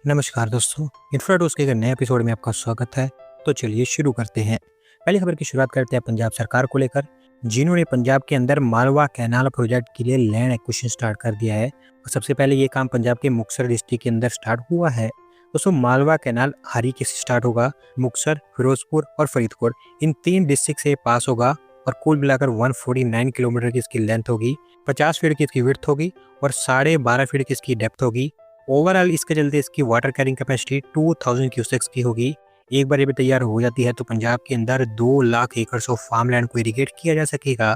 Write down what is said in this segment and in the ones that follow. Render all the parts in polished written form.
नमस्कार दोस्तों, इन्फ्राडोज के एक नए एपिसोड में आपका स्वागत है। तो चलिए शुरू करते हैं। पहली खबर की शुरुआत करते हैं पंजाब सरकार को लेकर, जिन्होंने पंजाब के अंदर मालवा कैनाल प्रोजेक्ट के लिए लैंड एक्विजिशन स्टार्ट कर दिया है। और सबसे पहले ये काम पंजाब के मुक्तसर डिस्ट्रिक्ट के अंदर स्टार्ट हुआ है। दोस्तों, मालवा कैनाल हरीके से स्टार्ट होगा, मुक्तसर, फिरोजपुर और फरीदकोट इन 3 डिस्ट्रिक्ट से पास होगा और कुल मिलाकर 149 किलोमीटर की इसकी लेंथ होगी, 50 फीट की इसकी विड्थ होगी और 12.5 फीट की इसकी डेप्थ होगी। ओवरऑल इसके चलते इसकी वाटर कैरिंग कैपेसिटी 2000 क्यूसेक्स की होगी। एक बार ये भी तैयार हो जाती है तो पंजाब के अंदर 2 लाख एकड़ ऑफ फार्मलैंड को इरिगेट किया जा सकेगा।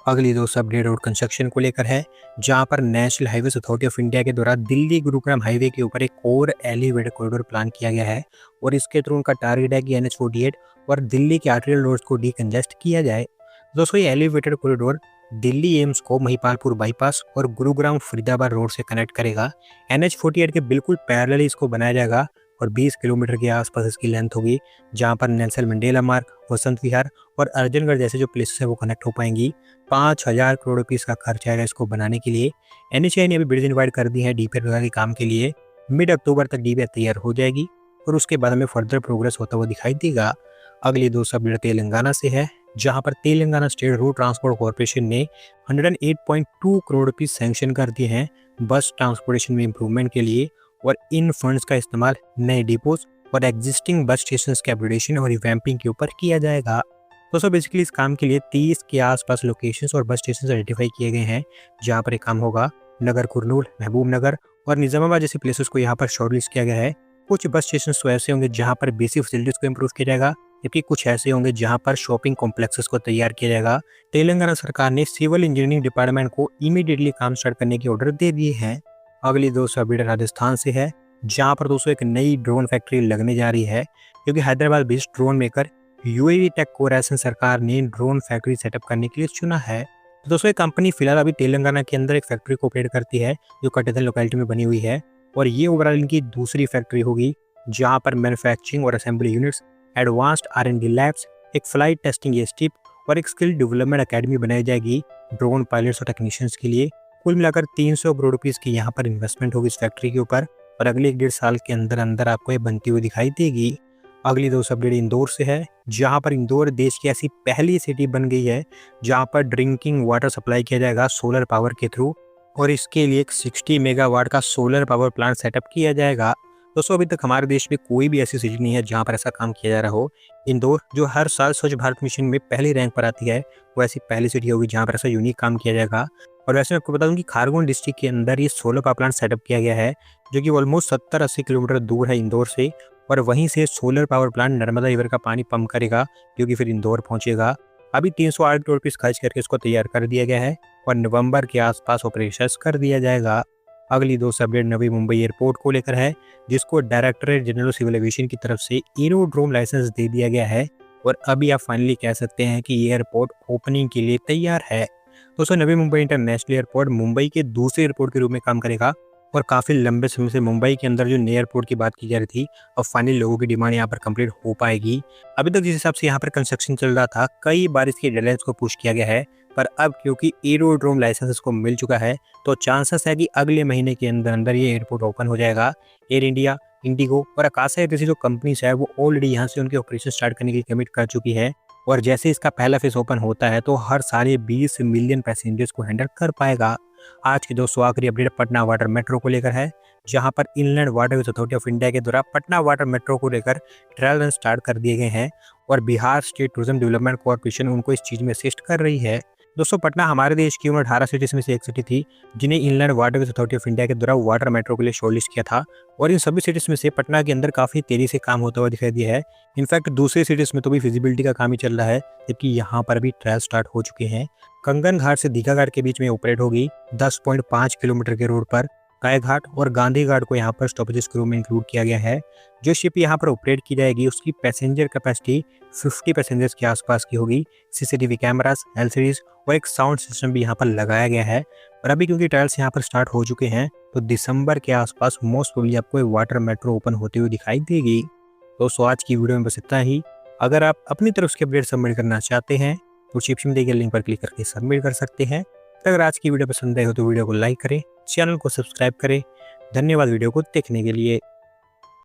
अगली दोस्त अपडेट रोड कंस्ट्रक्शन को लेकर है, जहां पर national highways authority of India के द्वारा दिल्ली गुरुग्राम हाईवे के ऊपर एक और एलिवेटेड कॉरिडोर प्लान किया गया है और इसके थ्रू उनका टारगेट है कि NH48 और दिल्ली के आर्टेरियल रोड्स को डीकंजेस्ट किया जाए। दोस्तों, ये एलिवेटेड कॉरिडोर दिल्ली एम्स को महिपालपुर बाईपास और गुरुग्राम फरीदाबाद रोड से कनेक्ट करेगा। NH48 के बिल्कुल पैरेलल इसको बनाया जाएगा और 20 किलोमीटर के आसपास इसकी लेंथ होगी, जहां पर नेल्सन मंडेला मार्ग, वसंत विहार और अर्जनगढ़ जैसे जो प्लेसेस है वो कनेक्ट हो पाएंगी। 5000 करोड़ रुपीस का खर्च आएगा इसको बनाने के लिए। NHAI ने अभी बिड्स इनवाइट कर दी है डीपीआर वगैरह के काम के लिए। मिड अक्टूबर तक डीपीआर तैयार हो जाएगी और उसके बाद हमें फर्दर प्रोग्रेस होता हुआ दिखाई देगा। अगली दो अपडेट तेलंगाना से है, जहां पर Telangana state road transport corporation ने 108.2 करोड़ रुपीस सैंक्शन कर दिए हैं बस ट्रांसपोर्टेशन में इंप्रूवमेंट के लिए और इन फंड्स का इस्तेमाल नए डिपोज और एग्जिस्टिंग बस स्टेशन के अपग्रेडेशन और रिवैम्पिंग के ऊपर किया जाएगा। दोस्तों, बेसिकली इस काम के लिए 30 के आसपास लोकेशंस और बस स्टेशन आइडेंटिफाई किए गए हैं, जहां पर ये काम होगा। नगर कुरनूल, महबूब नगर और निजामाबाद जैसे प्लेसेस को यहाँ पर शॉर्टलिस्ट किया गया है। कुछ बस स्टेशन तो ऐसे होंगे जहाँ पर बेसिक फैसिलिटीज को इम्प्रूव किया जाएगा, जबकि कुछ ऐसे होंगे जहां पर शॉपिंग कॉम्प्लेक्सेस को तैयार किया जाएगा। तेलंगाना सरकार ने सिविल इंजीनियरिंग डिपार्टमेंट को इमीडिएटली काम स्टार्ट करने के ऑर्डर दे दिए हैं। अगली दोस्तों अपडेट राजस्थान से है, जहां पर दोस्तों एक नई ड्रोन फैक्ट्री लगने जा रही है, क्योंकि Hyderabad based drone maker UAV tech corporation सरकार ने ड्रोन फैक्ट्री सेटअप करने के लिए चुना है। तो दोस्तों, ये कंपनी फिलहाल अभी तेलंगाना के अंदर एक फैक्ट्री को ऑपरेट करती है, जो कटेथल लोकेलिटी में बनी हुई है और ये ओवरऑल इनकी दूसरी फैक्ट्री होगी, जहाँ पर मैन्युफैक्चरिंग और assembly units, advanced R&D labs, एक फ्लाइट टेस्टिंग एयरस्ट्रिप और एक स्किल डेवलपमेंट अकेडमी बनाई जाएगी ड्रोन पायलट्स और टेक्नीशियंस के लिए। कुल मिलाकर 300 करोड़ रुपीस की यहाँ पर इन्वेस्टमेंट होगी इस फैक्ट्री के ऊपर और अगले 1-1.5 साल के अंदर अंदर आपको ये बनती हुई दिखाई देगी। अगली दोस्त अपडेट इंदौर से है, जहाँ पर इंदौर देश की ऐसी पहली सिटी बन गई है जहाँ पर ड्रिंकिंग वाटर सप्लाई किया जाएगा सोलर पावर के थ्रू और इसके लिए एक 60 मेगावाट का सोलर पावर प्लांट सेटअप किया जाएगा। दोस्तों, अभी तक हमारे देश में कोई भी ऐसी सिटी नहीं है जहाँ पर ऐसा काम किया जा रहा हो। इंदौर, जो हर साल स्वच्छ भारत मिशन में पहली रैंक पर आती है, वो ऐसी पहली सिटी होगी जहाँ पर ऐसा यूनिक काम किया जाएगा। और वैसे मैं आपको बता दूं कि खारगोन डिस्ट्रिक्ट के अंदर ये सोलर पावर प्लांट सेटअप किया गया है, जो कि ऑलमोस्ट 70-80 किलोमीटर दूर है इंदौर से और वहीं से solar power plant Narmada river का पानी पंप करेगा, जो कि फिर इंदौर पहुंचेगा। अभी 308 करोड़ रुपीस खर्च करके इसको तैयार कर दिया गया है और नवंबर के आसपास ऑपरेशन कर दिया जाएगा। अगली दो अपडेट नवी मुंबई एयरपोर्ट को लेकर है, जिसको डायरेक्टरेट जनरल सिविल एविएशन की तरफ से एरोड्रोम लाइसेंस दे दिया गया है और अभी आप फाइनली कह सकते हैं कि एयरपोर्ट ओपनिंग के लिए तैयार है। दोस्तों, नवी मुंबई इंटरनेशनल एयरपोर्ट मुंबई के दूसरे एयरपोर्ट के रूप में काम करेगा और काफ़ी लंबे समय से मुंबई के अंदर जो नए एयरपोर्ट की बात की जा रही थी, अब फाइनली लोगों की डिमांड यहाँ पर कंप्लीट हो पाएगी। अभी तक जिस हिसाब से यहाँ पर कंस्ट्रक्शन चल रहा था, कई बार इसकी डेडलाइंस को पुश किया गया है, पर अब क्योंकि एरोड्रोम लाइसेंस इसको मिल चुका है, तो चांसेस है कि अगले महीने के अंदर अंदर ये एयरपोर्ट ओपन हो जाएगा। एयर इंडिया, इंडिगो और आकाशा एयर जैसी जो कंपनीज है, वो ऑलरेडी यहाँ से उनके ऑपरेशन स्टार्ट करने की कमिट कर चुकी है और जैसे इसका पहला फेज ओपन होता है तो हर साल ये 20 मिलियन पैसेंजर्स को हैंडल कर पाएगा। आज की दोस्तों आखिरी अपडेट पटना वाटर मेट्रो को लेकर है, जहां पर inland waterways authority of India के द्वारा पटना वाटर मेट्रो को लेकर ट्रायल रन स्टार्ट कर दिए गए हैं और Bihar state tourism development corporation उनको इस चीज़ में असिस्ट कर रही है। दोस्तों, पटना हमारे देश की 18 सिटीज में से एक सिटी थी जिन्हें inland waterways authority of India के द्वारा वाटर मेट्रो के लिए शॉर्टलिस्ट किया था और इन सभी सिटीज में से पटना के अंदर काफ़ी तेजी से काम होता हुआ दिखाई दिया है। इनफैक्ट दूसरी सिटीज में तो भी फिजिबिलिटी का काम ही चल रहा है, जबकि यहाँ पर भी ट्रायल स्टार्ट हो चुके हैं। कंगन घाट से दीघा घाट के बीच में ऑपरेट होगी 10.5 किलोमीटर के रोड पर। काय घाट और गांधी घाट को यहाँ पर स्टॉपेजेस के रूप में इंक्लूड किया गया है। जो शिप यहाँ पर ऑपरेट की जाएगी उसकी पैसेंजर कैपेसिटी 50 पैसेंजर्स के आसपास की होगी। CCTV कैमरास, LCDs और एक साउंड सिस्टम भी यहाँ पर लगाया गया है और अभी क्योंकि ट्रायल्स यहाँ पर स्टार्ट हो चुके हैं, तो दिसंबर के आसपास मोस्ट प्रोबेबली आपको वाटर मेट्रो ओपन होते हुए दिखाई देगी। दोस्तों, आज की वीडियो में बस इतना ही। अगर आप अपनी तरफ से अपडेट सबमिट करना चाहते हैं तो डिस्क्रिप्शन में दिए गए लिंक पर क्लिक करके सबमिट कर सकते हैं। अगर आज की वीडियो पसंद आई हो तो वीडियो को लाइक करें, चैनल को सब्सक्राइब करें। धन्यवाद वीडियो को देखने के लिए।